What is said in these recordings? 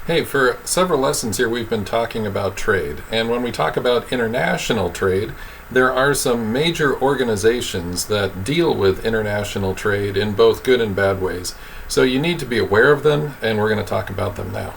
Hey, for several lessons here, we've been talking about trade. And when we talk about international trade, there are some major organizations that deal with international trade in both good and bad ways. So you need to be aware of them, and we're going to talk about them now.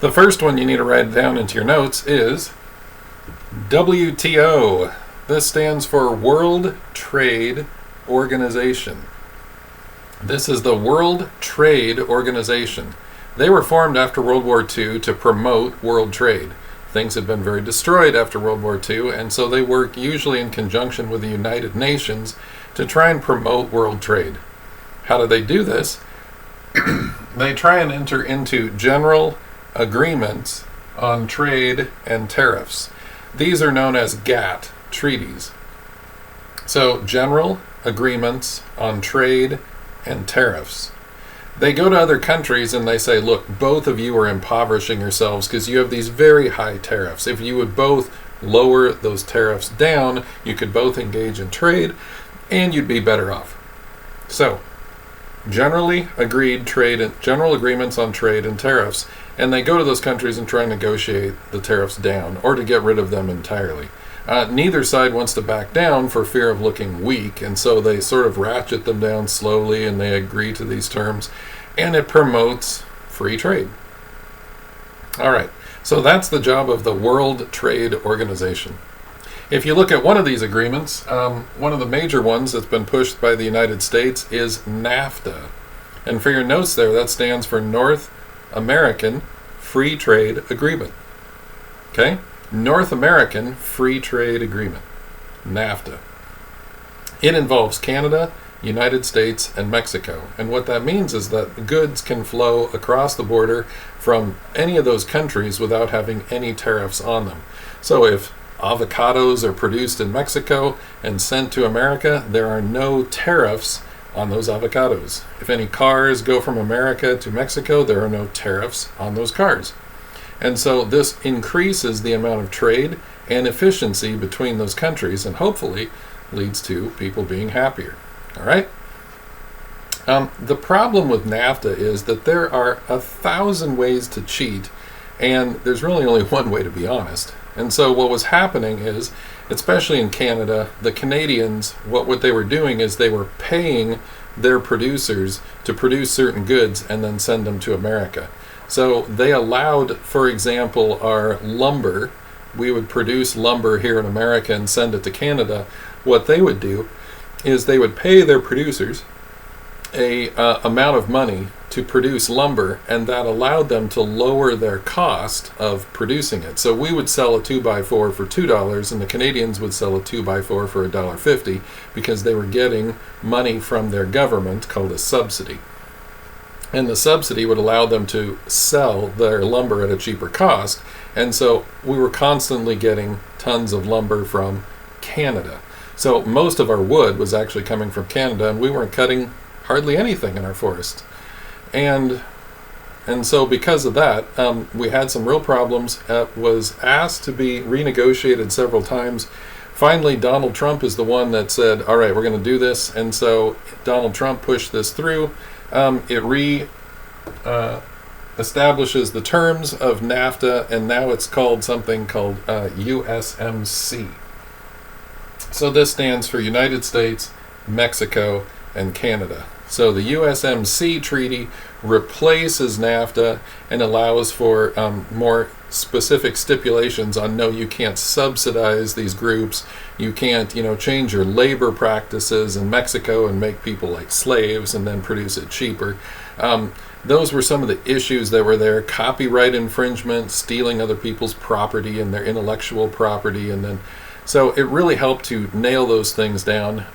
The first one you need to write down into your notes is WTO. This stands for World Trade Organization. This is the World Trade Organization. They were formed after World War II to promote world trade. Things had been very destroyed after World War II, and so they work usually in conjunction with the United Nations to try and promote world trade. How do they do this? They try and enter into general agreements on trade and tariffs. These are known as GATT treaties. So, general agreements on trade and tariffs. They go to other countries and they say, look, both of you are impoverishing yourselves because you have these very high tariffs. If you would both lower those tariffs down, you could both engage in trade and you'd be better off. So, generally agreed trade and general agreements on trade and tariffs, and they go to those countries and try and negotiate the tariffs down or to get rid of them entirely. Neither side wants to back down for fear of looking weak, and so they sort of ratchet them down slowly and they agree to these terms, and it promotes free trade. All right, so that's the job of the World Trade Organization. If you look at one of these agreements, one of the major ones that's been pushed by the United States is NAFTA. And for your notes there, that stands for North American Free Trade Agreement. Okay? North American Free Trade Agreement, NAFTA. It involves Canada, United States, and Mexico. And what that means is that goods can flow across the border from any of those countries without having any tariffs on them. So if avocados are produced in Mexico and sent to America, there are no tariffs on those avocados. If any cars go from America to Mexico, there are no tariffs on those cars. And so this increases the amount of trade and efficiency between those countries and hopefully leads to people being happier. All right? The problem with NAFTA is that there are 1,000 ways to cheat, and there's really only one way to be honest. And so what was happening is, especially in Canada, the Canadians, what they were doing is they were paying their producers to produce certain goods and then send them to America. So they allowed, for example, our lumber. We would produce lumber here in America and send it to Canada. What they would do is they would pay their producers a amount of money to produce lumber, and that allowed them to lower their cost of producing it. So we would sell a 2x4 for $2, and the Canadians would sell a 2x4 for $1.50 because they were getting money from their government called a subsidy. And the subsidy would allow them to sell their lumber at a cheaper cost. And so we were constantly getting tons of lumber from Canada. So most of our wood was actually coming from Canada, and we weren't cutting hardly anything in our forest. And so because of that, we had some real problems. It was asked to be renegotiated several times. Finally, Donald Trump is the one that said, all right, we're going to do this. And so Donald Trump pushed this through. It establishes the terms of NAFTA, and now it's called something called USMC. So this stands for United States, Mexico, and Canada. So the USMC treaty replaces NAFTA and allows for more specific stipulations on no, you can't subsidize these groups, you can't, change your labor practices in Mexico and make people like slaves and then produce it cheaper. Those were some of the issues that were there: copyright infringement, stealing other people's property and their intellectual property, and then so it really helped to nail those things down.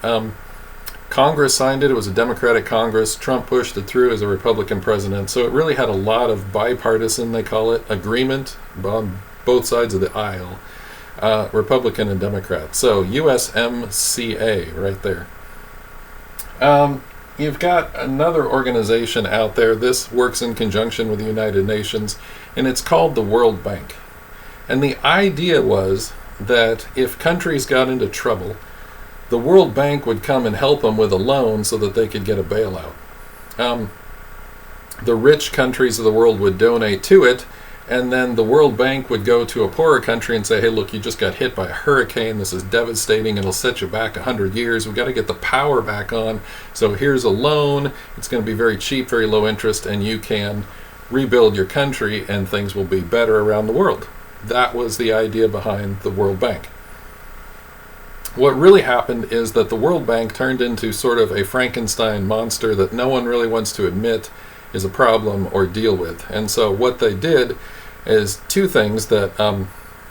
Congress signed it. It was a Democratic Congress. Trump pushed it through as a Republican president. So it really had a lot of bipartisan, they call it, agreement on both sides of the aisle, Republican and Democrat. So USMCA right there. You've got another organization out there. This works in conjunction with the United Nations, and it's called the World Bank. And the idea was that if countries got into trouble, the World Bank would come and help them with a loan so that they could get a bailout. the rich countries of the world would donate to it, and then the World Bank would go to a poorer country and say, hey, look, you just got hit by a hurricane. This is devastating. It'll set you back 100 years. We've got to get the power back on. So here's a loan. It's going to be very cheap, very low interest, and you can rebuild your country and things will be better around the world. That was the idea behind the World Bank. What really happened is that the World Bank turned into sort of a Frankenstein monster that no one really wants to admit is a problem or deal with. And so what they did is two things that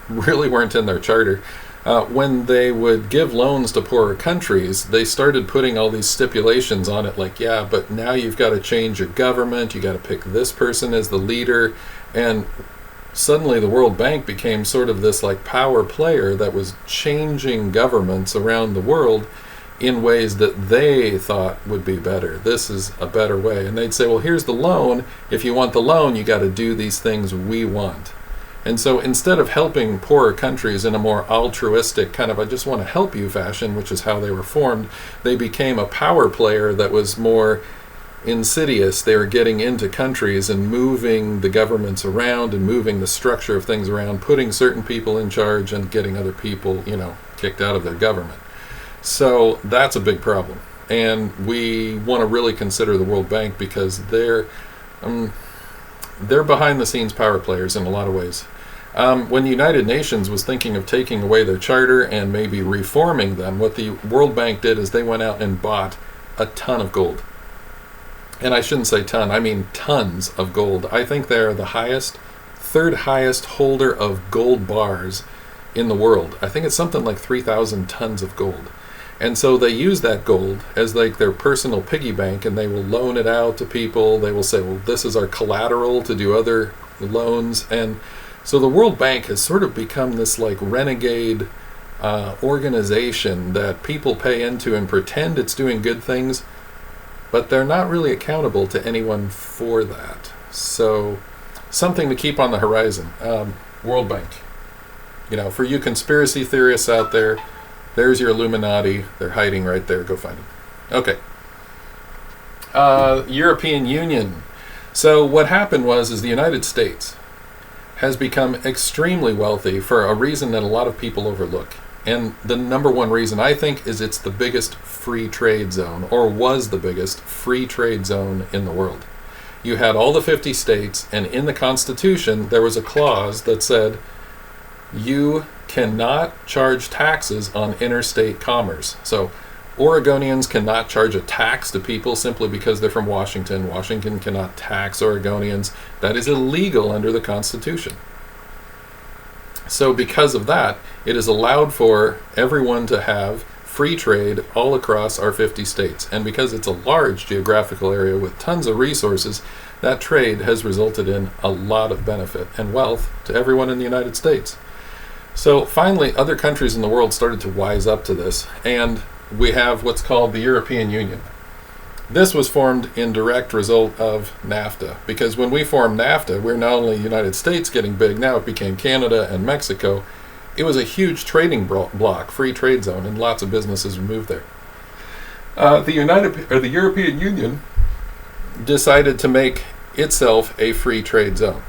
really weren't in their charter. When they would give loans to poorer countries, they started putting all these stipulations on it, like, yeah, but now you've got to change your government, you got to pick this person as the leader, and suddenly the World Bank became sort of this like power player that was changing governments around the world in ways that they thought would be better. This is a better way. And they'd say, well, here's the loan. If you want the loan, you got to do these things we want. And so instead of helping poorer countries in a more altruistic kind of I just want to help you fashion, which is how they were formed, they became a power player that was more insidious. They were getting into countries and moving the governments around and moving the structure of things around, putting certain people in charge and getting other people, kicked out of their government. So that's a big problem. And we want to really consider the World Bank because they're behind the scenes power players in a lot of ways. When the United Nations was thinking of taking away their charter and maybe reforming them, what the World Bank did is they went out and bought a ton of gold. And I shouldn't say ton, I mean tons of gold. I think they're the third highest holder of gold bars in the world. I think it's something like 3,000 tons of gold. And so they use that gold as like their personal piggy bank, and they will loan it out to people. They will say, well, this is our collateral to do other loans. And so the World Bank has sort of become this like renegade organization that people pay into and pretend it's doing good things, but they're not really accountable to anyone for that. So something to keep on the horizon. World Bank. For you conspiracy theorists out there, there's your Illuminati. They're hiding right there. Go find them. Okay. European Union. So what happened is the United States has become extremely wealthy for a reason that a lot of people overlook. And the number one reason, I think, is it's the biggest free trade zone, or was the biggest free trade zone in the world. You had all the 50 states, and in the Constitution, there was a clause that said, you cannot charge taxes on interstate commerce. So Oregonians cannot charge a tax to people simply because they're from Washington. Washington cannot tax Oregonians. That is illegal under the Constitution. So because of that, it is allowed for everyone to have free trade all across our 50 states. And because it's a large geographical area with tons of resources, that trade has resulted in a lot of benefit and wealth to everyone in the United States. So finally, other countries in the world started to wise up to this, and we have what's called the European Union. This was formed in direct result of NAFTA, because when we formed NAFTA, we're not only the United States getting big, now it became Canada and Mexico. It was a huge trading bloc, free trade zone, and lots of businesses moved there. The European Union decided to make itself a free trade zone.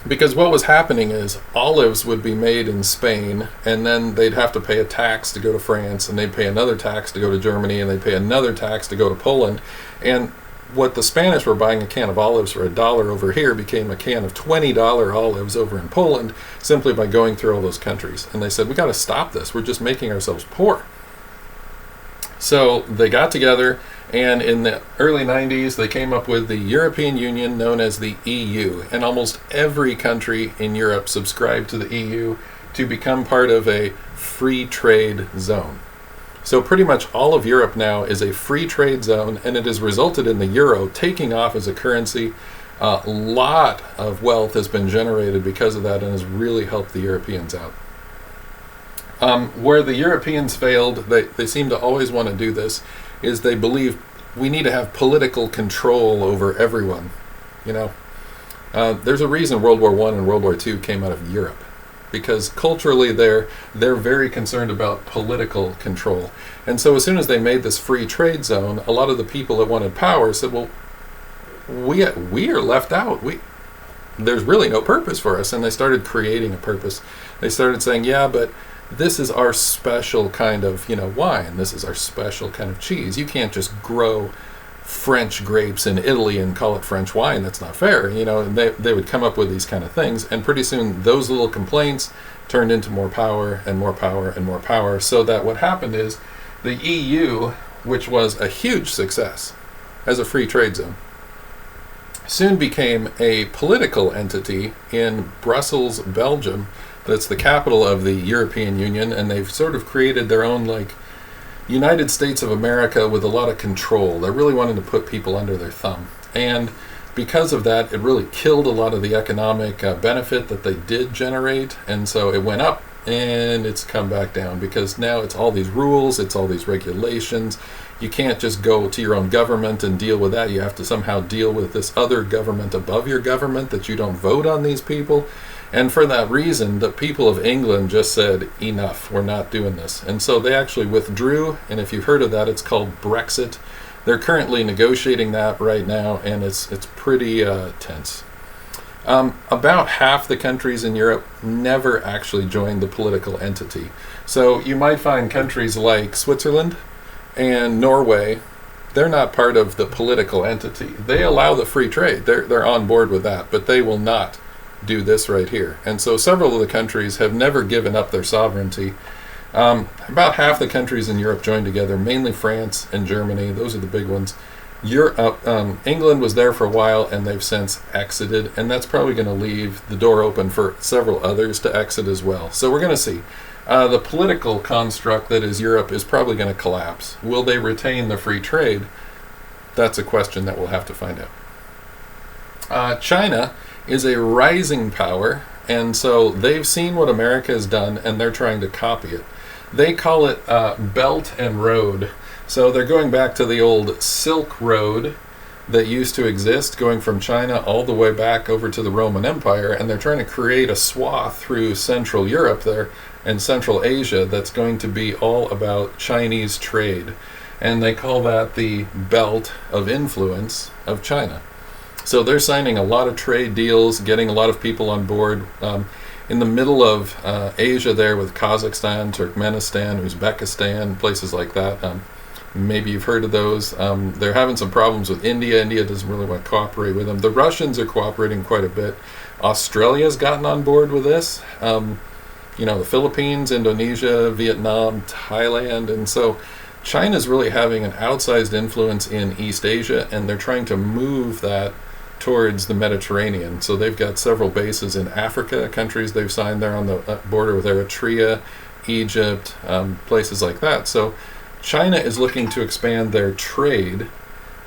Because what was happening is olives would be made in Spain, and then they'd have to pay a tax to go to France, and they'd pay another tax to go to Germany, and they'd pay another tax to go to Poland. And what the Spanish were buying a can of olives for $1 over here became a can of $20 olives over in Poland simply by going through all those countries. And they said, we got to stop this. We're just making ourselves poor. So they got together, and in the early 90s, they came up with the European Union, known as the EU. And almost every country in Europe subscribed to the EU to become part of a free trade zone. So pretty much all of Europe now is a free trade zone, and it has resulted in the euro taking off as a currency. A lot of wealth has been generated because of that and has really helped the Europeans out. Where the Europeans failed, they seem to always want to do this, is they believe we need to have political control over everyone. There's a reason World War I and World War II came out of Europe, because culturally they're very concerned about political control. And so as soon as they made this free trade zone, a lot of the people that wanted power said, well, we are left out. There's really no purpose for us. And they started creating a purpose. They started saying, yeah, but this is our special kind of, wine. This is our special kind of cheese. You can't just grow French grapes in Italy and call it French wine. That's not fair. And they would come up with these kind of things. And pretty soon those little complaints turned into more power and more power and more power. So that what happened is the EU, which was a huge success as a free trade zone, soon became a political entity in Brussels, Belgium. That's the capital of the European Union, and they've sort of created their own United States of America with a lot of control. They're really wanting to put people under their thumb. And because of that, it really killed a lot of the economic benefit that they did generate, and so it went up and it's come back down because now it's all these rules, it's all these regulations. You can't just go to your own government and deal with that. You have to somehow deal with this other government above your government that you don't vote on these people. And for that reason, the people of England just said, enough, we're not doing this. And so they actually withdrew, and if you've heard of that, it's called Brexit. They're currently negotiating that right now, and it's pretty tense. About half the countries in Europe never actually joined the political entity. So you might find countries like Switzerland and Norway, they're not part of the political entity. They allow the free trade. They're on board with that, but they will not do this right here. And so several of the countries have never given up their sovereignty. About half the countries in Europe joined together, mainly France and Germany. Those are the big ones. England was there for a while, and they've since exited, and that's probably going to leave the door open for several others to exit as well. So we're going to see. The political construct that is Europe is probably going to collapse. Will they retain the free trade? That's a question that we'll have to find out. China is a rising power, and so they've seen what America has done, and they're trying to copy it. They call it Belt and Road. So they're going back to the old Silk Road that used to exist, going from China all the way back over to the Roman Empire, and they're trying to create a swath through Central Europe there and Central Asia that's going to be all about Chinese trade. And they call that the Belt of Influence of China. So they're signing a lot of trade deals, getting a lot of people on board. In the middle of Asia there with Kazakhstan, Turkmenistan, Uzbekistan, places like that. Maybe you've heard of those. They're having some problems with India. India doesn't really want to cooperate with them. The Russians are cooperating quite a bit. Australia's gotten on board with this. The Philippines, Indonesia, Vietnam, Thailand. And so China's really having an outsized influence in East Asia, and they're trying to move that towards the Mediterranean. So they've got several bases in Africa, countries they've signed there on the border with Eritrea, Egypt, places like that. So China is looking to expand their trade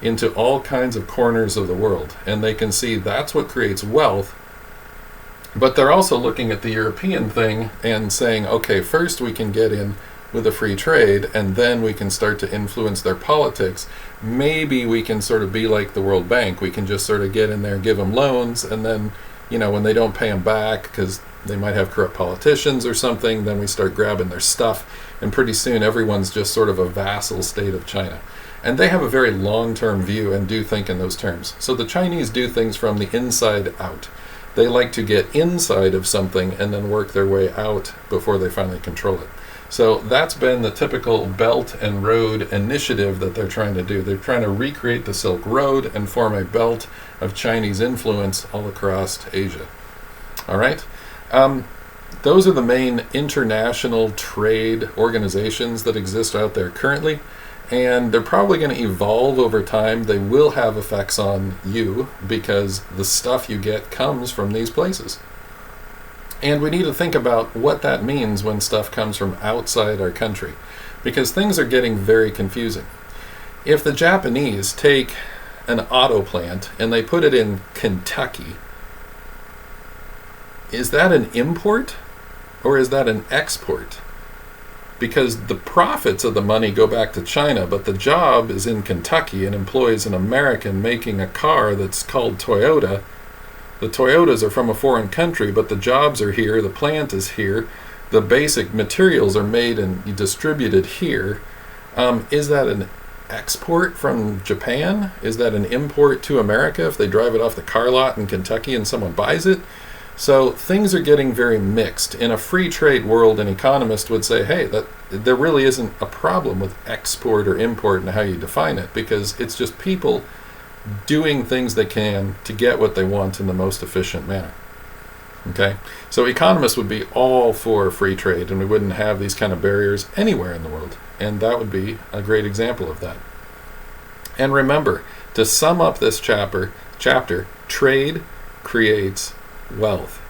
into all kinds of corners of the world, and they can see that's what creates wealth. But they're also looking at the European thing and saying, okay, first we can get in with a free trade, and then we can start to influence their politics. Maybe we can sort of be like the World Bank. We can just sort of get in there, give them loans, and then, when they don't pay them back because they might have corrupt politicians or something, then we start grabbing their stuff, and pretty soon everyone's just sort of a vassal state of China. And they have a very long-term view and do think in those terms. So the Chinese do things from the inside out. They like to get inside of something and then work their way out before they finally control it. So that's been the typical Belt and Road initiative that they're trying to do. They're trying to recreate the Silk Road and form a belt of Chinese influence all across Asia. All right? Those are the main international trade organizations that exist out there currently, and they're probably going to evolve over time. They will have effects on you because the stuff you get comes from these places. And we need to think about what that means when stuff comes from outside our country, because things are getting very confusing. If the Japanese take an auto plant and they put it in Kentucky, is that an import or is that an export? Because the profits of the money go back to China, but the job is in Kentucky and employs an American making a car that's called Toyota. The Toyotas are from a foreign country, but the jobs are here, the plant is here, the basic materials are made and distributed here. Is that an export from Japan? Is that an import to America if they drive it off the car lot in Kentucky and someone buys it? So things are getting very mixed. In a free trade world, an economist would say, hey, that there really isn't a problem with export or import and how you define it, because it's just people doing things they can to get what they want in the most efficient manner. Okay? So economists would be all for free trade, and we wouldn't have these kind of barriers anywhere in the world. And that would be a great example of that. And remember, to sum up this chapter, trade creates wealth.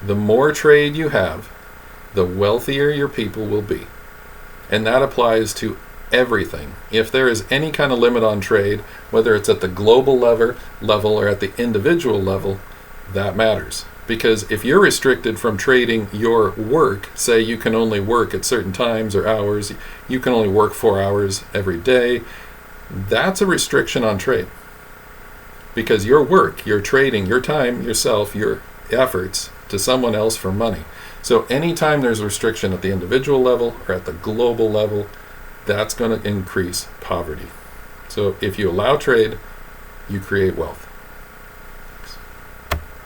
The more trade you have, the wealthier your people will be. And that applies to everything. If there is any kind of limit on trade, whether it's at the global level or at the individual level, that matters. Because if you're restricted from trading your work, say you can only work at certain times or hours, you can only work 4 hours every day, that's a restriction on trade. Because your work, you're trading your time, yourself, your efforts to someone else for money. So anytime there's a restriction at the individual level or at the global level, that's going to increase poverty. So if you allow trade, you create wealth.